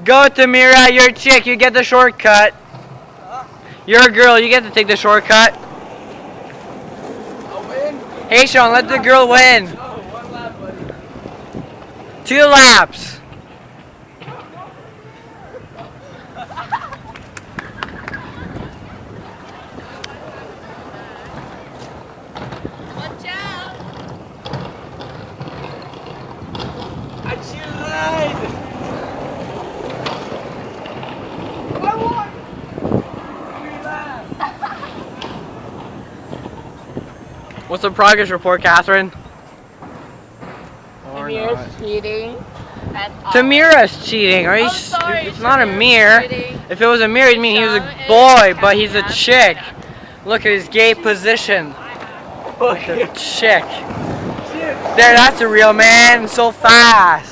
Go, Tamira, you're a chick, you get the shortcut. You're a girl, you get to take the shortcut. I'll win. Hey, Sean, let the girl win. No, 1 lap, buddy. 2 laps. Watch out! I cheated right. I won. 3 laps. What's the progress report, Catherine? Or Tamira's not. cheating. That's all. Tamira's cheating. Are you Oh, sorry, It's not a Tamira's mirror. cheating. If it was a mirror, it'd mean he was a Sean boy, is but he's a counting chick. us. Look at his gay position. Okay. Chick. Shit. There, that's a real man. So fast.